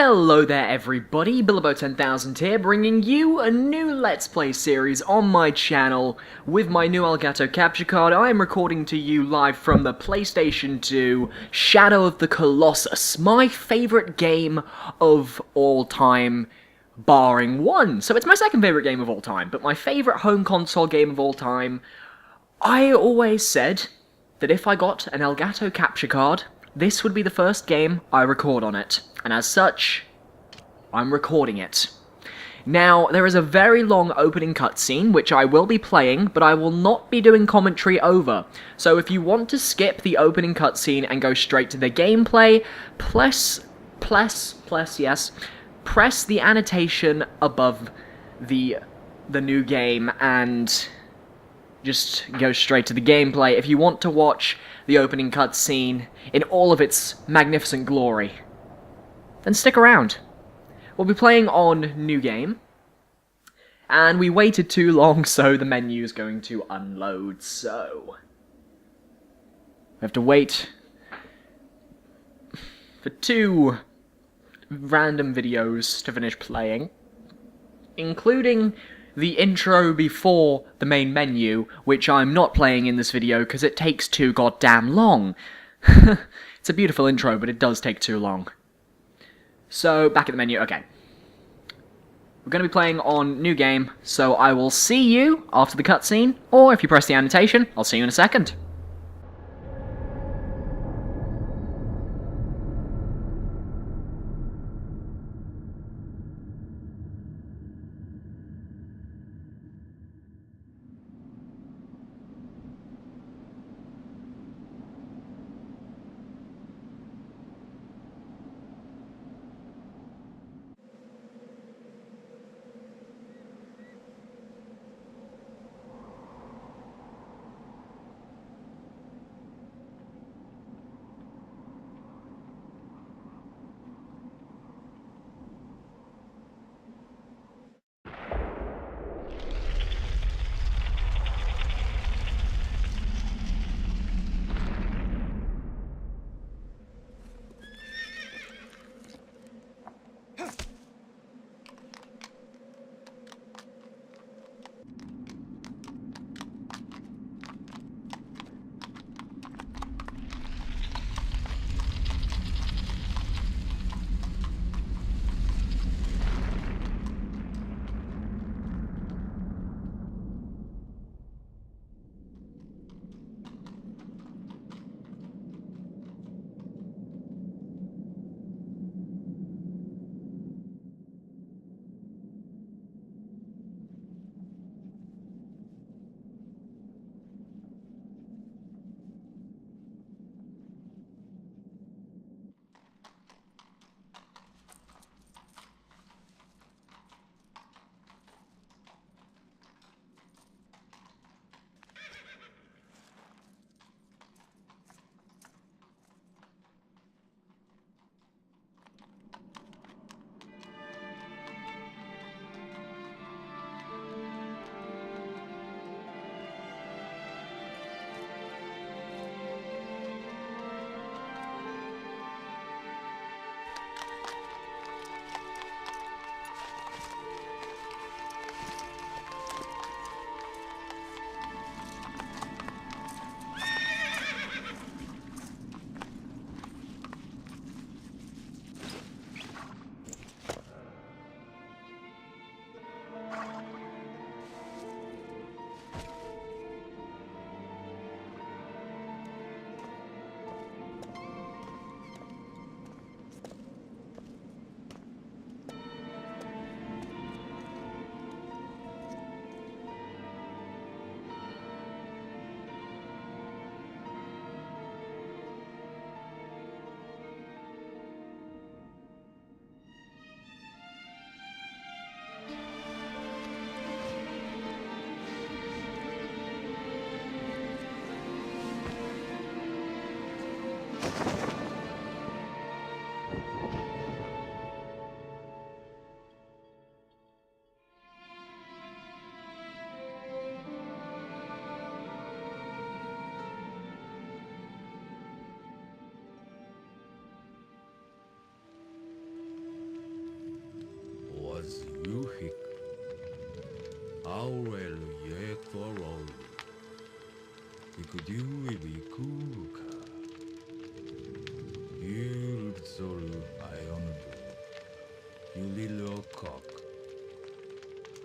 Hello there everybody, Bilbo10000 here, bringing you a new Let's Play series on my channel with my new Elgato Capture Card. I am recording to you live from the PlayStation 2 Shadow of the Colossus, my favourite game of all time, barring one. So it's my second favourite game of all time, but my favourite home console game of all time. I always said that if I got an Elgato Capture Card, this would be the first game I record on it, and as such, I'm recording it. Now, there is a very long opening cutscene, which I will be playing, but I will not be doing commentary over. So if you want to skip the opening cutscene and go straight to the gameplay, press the annotation above the new game and just go straight to the gameplay if you want to watch the opening cutscene in all of its magnificent glory. Then stick around. We'll be playing on New Game, and we waited too long, so the menu's going to unload, so we have to wait for 2 random videos to finish playing, including the intro before the main menu, which I'm not playing in this video because it takes too goddamn long. It's a beautiful intro, but it does take too long. So, back at the menu, okay. We're going to be playing on New Game, so I will see you after the cutscene, or if you press the annotation, I'll see you in a second. Aurel Yetorol. Ikudu Ibikuka. Yulzoru Ionobu. You little cock.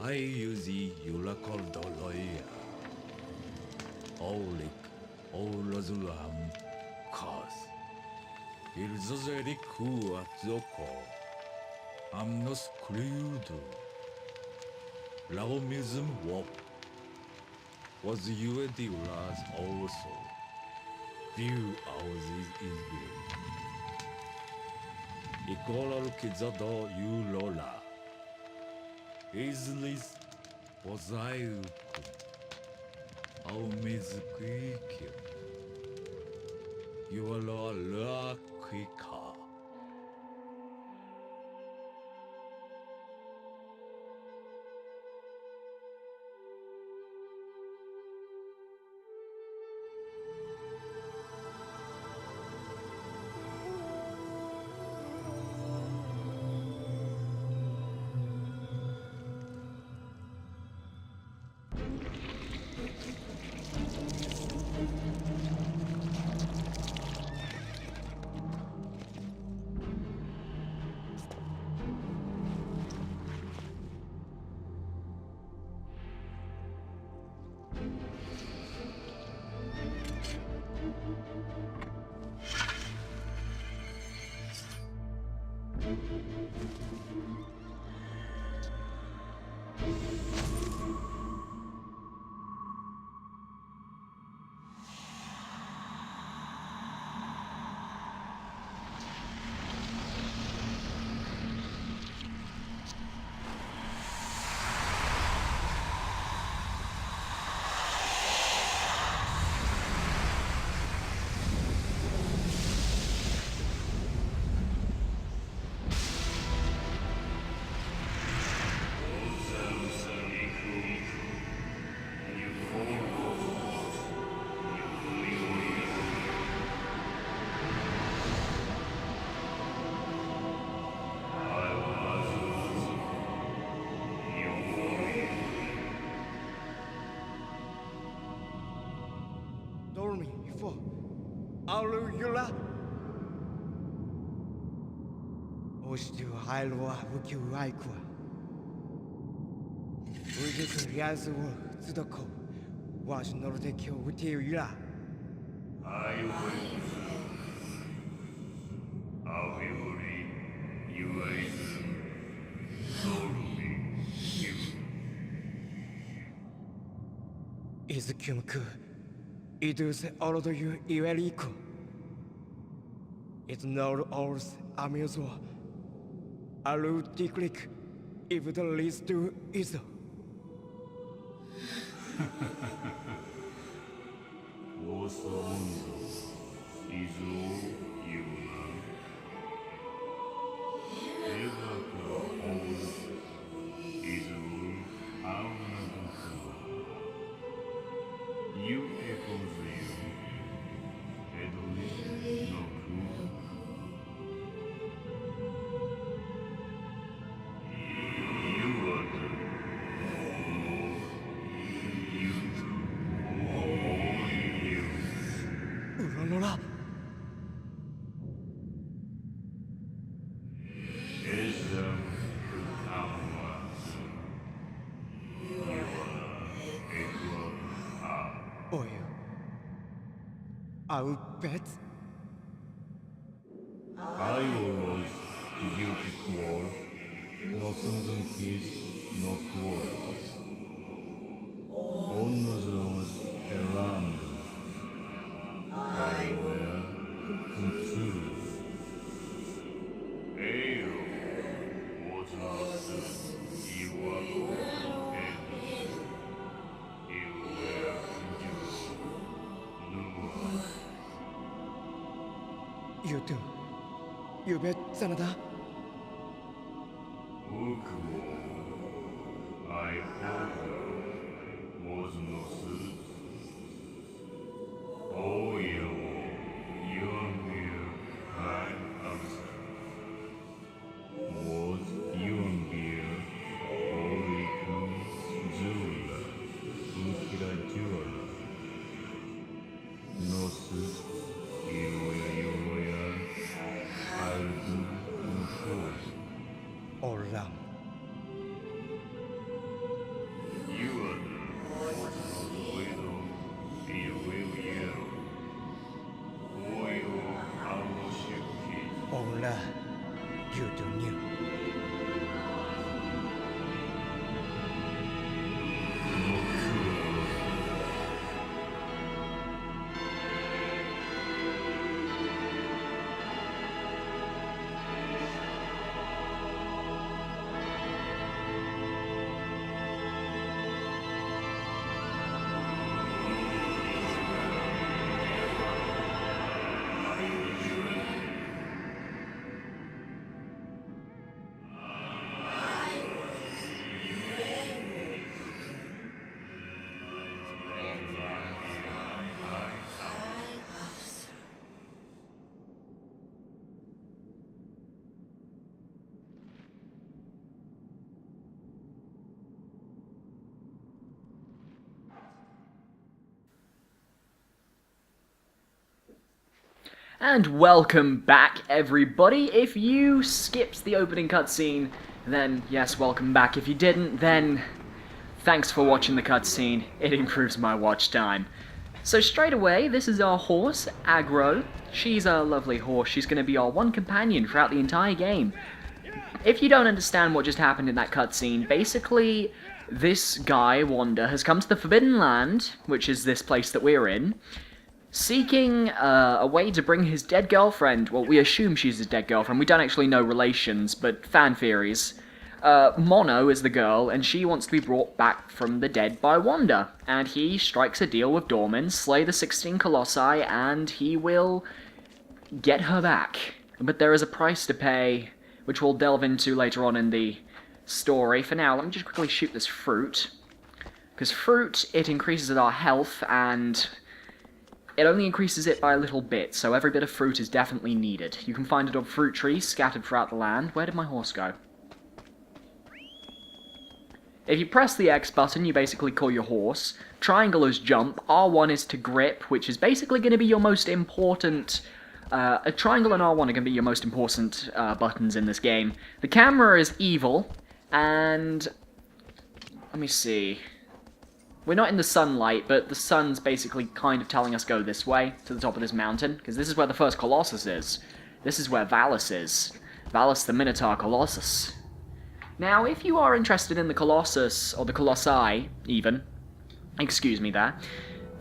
I use Yulakol Doloya. Olik Olazulam Cos. Ilzozeriku Atzoko. Amnos Crudo. Laomism Wop. Was you a Diras also? Few houses is built. Ikoral Kizado you Lola. Islis Pozaiku. Aumizquiki. You are la Quika. Alula Ostu Hailwa Wuku Aikwa Ujis Yazu Tsudoko Was Nordekyo Utiura I will Aviori Uais Solumi Izukyumku Idus Orodo Yu Iweriko It's not ours amuso Alu Diklik if the least to Izo Osondo Izo Yuna Elgato Izo Aunaduka You echoes you Edoli no Ku You are the You Only you Uranora Ism Kutamatsu You are Agro Oyu I'll bet I was guilty qual, no sunken kiss, no quarrels. Onnosos around, I were confused. Eo was not you were and you were confused. No. You do You bet Sanada Ukuo, I hope was no suit. Oh, you will high answer. Was you beer, Oriku Zui. And welcome back, everybody. If you skipped the opening cutscene, then yes, welcome back. If you didn't, then thanks for watching the cutscene. It improves my watch time. So straight away, this is our horse, Agro. She's a lovely horse. She's going to be our one companion throughout the entire game. If you don't understand what just happened in that cutscene, basically, this guy, Wanda, has come to the Forbidden Land, which is this place that we're in, seeking a way to bring his dead girlfriend. Well, we assume she's his dead girlfriend. We don't actually know relations, but fan theories. Mono is the girl, and she wants to be brought back from the dead by Wanda. And he strikes a deal with Dorman, slay the 16 Colossi, and he will get her back. But there is a price to pay, which we'll delve into later on in the story. For now, let me just quickly shoot this fruit. Because fruit, it increases our health, and it only increases it by a little bit, so every bit of fruit is definitely needed. You can find it on fruit trees scattered throughout the land. Where did my horse go? If you press the X button, you basically call your horse. Triangle is jump. R1 is to grip, which is basically going to be your most important... a triangle and R1 are going to be your most important buttons in this game. The camera is evil, and... let me see... we're not in the sunlight, but the sun's basically kind of telling us go this way, to the top of this mountain, because this is where the first Colossus is. This is where Valus is. Valus the Minotaur Colossus. Now, if you are interested in the Colossus, or the Colossi, even, excuse me there,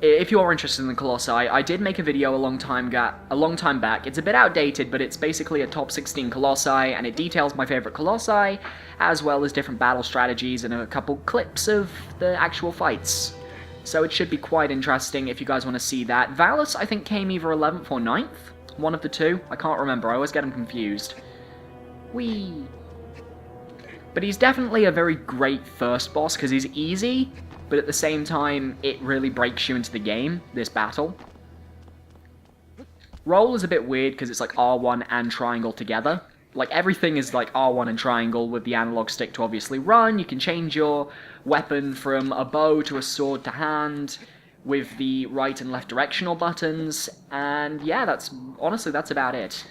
if you are interested in the Colossi, I did make a video a long time back. It's a bit outdated, but it's basically a top 16 Colossi, and it details my favorite Colossi, as well as different battle strategies and a couple clips of the actual fights. So it should be quite interesting if you guys want to see that. Valus, I think, came either 11th or 9th? One of the two. I can't remember. I always get them confused. Whee! But he's definitely a very great first boss, because he's easy, but at the same time, it really breaks you into the game, this battle. Roll is a bit weird, because it's like R1 and triangle together. Like, everything is like R1 and triangle, with the analog stick to obviously run. You can change your weapon from a bow to a sword to hand, with the right and left directional buttons, and yeah, honestly, that's about it.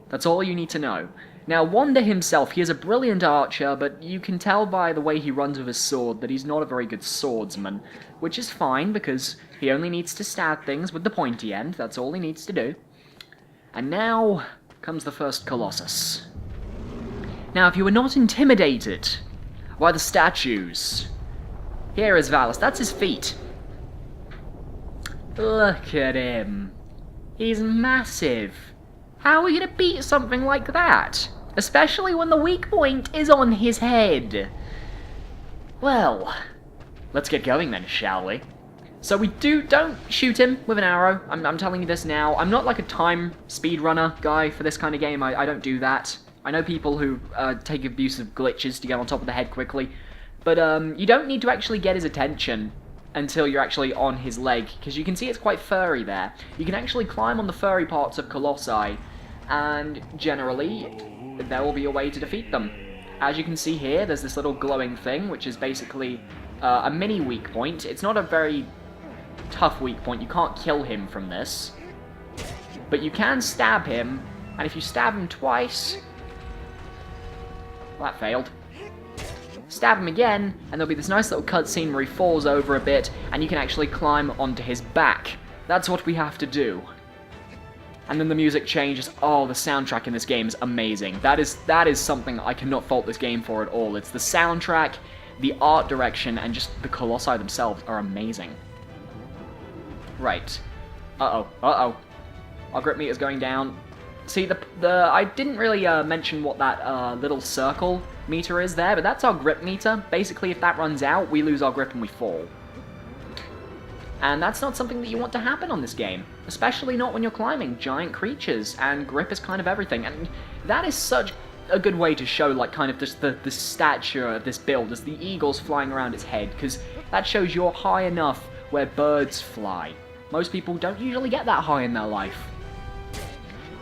That's all you need to know. Now, Wanda himself, he is a brilliant archer, but you can tell by the way he runs with his sword that he's not a very good swordsman, which is fine, because he only needs to stab things with the pointy end. That's all he needs to do. And now comes the first Colossus. Now, if you were not intimidated by the statues, here is Valus. That's his feet. Look at him. He's massive. How are we going to beat something like that? Especially when the weak point is on his head. Well, let's get going then, shall we? So don't shoot him with an arrow. I'm telling you this now. I'm not like a time speedrunner guy for this kind of game. I don't do that. I know people who take abusive glitches to get on top of the head quickly. But you don't need to actually get his attention until you're actually on his leg, because you can see it's quite furry there. You can actually climb on the furry parts of Colossi, and generally, there will be a way to defeat them. As you can see here, there's this little glowing thing, which is basically a mini weak point. It's not a very tough weak point. You can't kill him from this. But you can stab him, and if you stab him twice... well, that failed. Stab him again, and there'll be this nice little cutscene where he falls over a bit, and you can actually climb onto his back. That's what we have to do. And then the music changes. Oh, the soundtrack in this game is amazing. That is something I cannot fault this game for at all. It's the soundtrack, the art direction, and just the Colossi themselves are amazing. Right. Uh-oh. Uh-oh. Our grip meter's going down. See, I didn't really mention what that little circle meter is there, but that's our grip meter. Basically, if that runs out, we lose our grip and we fall. And that's not something that you want to happen on this game, especially not when you're climbing giant creatures, and grip is kind of everything. And that is such a good way to show, like, kind of just the stature of this build, as the eagle's flying around its head, because that shows you're high enough where birds fly. Most people don't usually get that high in their life.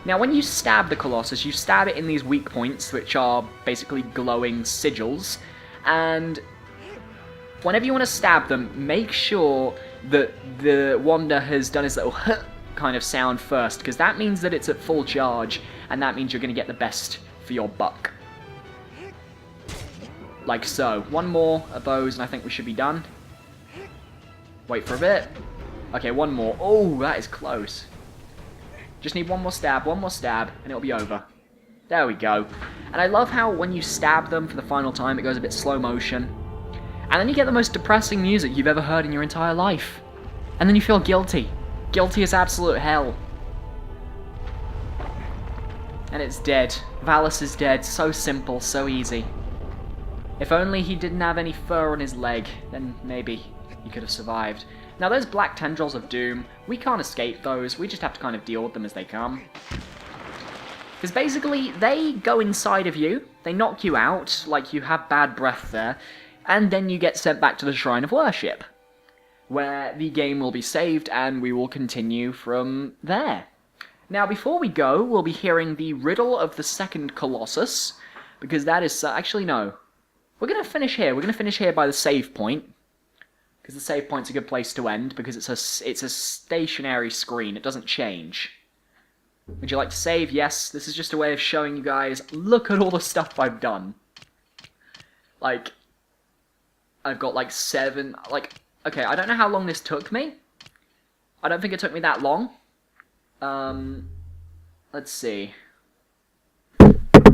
Now, when you stab the Colossus, you stab it in these weak points, which are basically glowing sigils, and whenever you want to stab them, make sure that the Wanda has done his little kind of sound first, because that means that it's at full charge, and that means you're going to get the best for your buck. Like so. One more of those, and I think we should be done. Wait for a bit. Okay, one more. Oh, that is close. Just need one more stab, and it'll be over. There we go. And I love how when you stab them for the final time, it goes a bit slow motion. And then you get the most depressing music you've ever heard in your entire life. And then you feel guilty. Guilty as absolute hell. And it's dead. Valus is dead. So simple, so easy. If only he didn't have any fur on his leg, then maybe he could have survived. Now those black tendrils of doom, we can't escape those. We just have to kind of deal with them as they come. Because basically, they go inside of you, they knock you out, like you have bad breath there, and then you get sent back to the Shrine of Worship, where the game will be saved and we will continue from there. Now, before we go, we'll be hearing the riddle of the second Colossus, because that is... actually, no. We're going to finish here. We're going to finish here by the save point, because the save point's a good place to end, because it's a stationary screen. It doesn't change. Would you like to save? Yes. This is just a way of showing you guys, look at all the stuff I've done. Like, I've got like 7, like, okay, I don't know how long this took me. I don't think it took me that long. Let's see.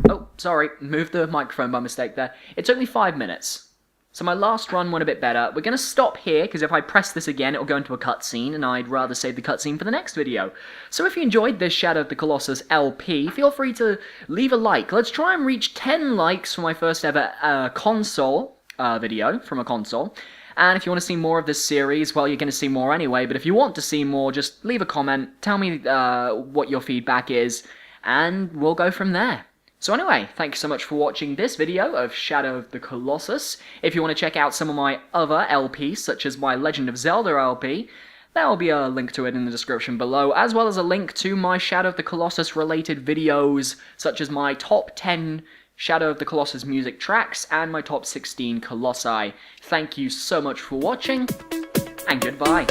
Oh, sorry, moved the microphone by mistake there. It took me 5 minutes. So my last run went a bit better. We're going to stop here, because if I press this again, it'll go into a cutscene, and I'd rather save the cutscene for the next video. So if you enjoyed this Shadow of the Colossus LP, feel free to leave a like. Let's try and reach 10 likes for my first ever console video from a console. And if you want to see more of this series, well, you're going to see more anyway, but if you want to see more, just leave a comment, tell me what your feedback is, and we'll go from there. So anyway, thank you so much for watching this video of Shadow of the Colossus. If you want to check out some of my other LPs, such as my Legend of Zelda LP, there will be a link to it in the description below, as well as a link to my Shadow of the Colossus related videos, such as my top 10 Shadow of the Colossus music tracks and my top 16 Colossi. Thank you so much for watching, and goodbye.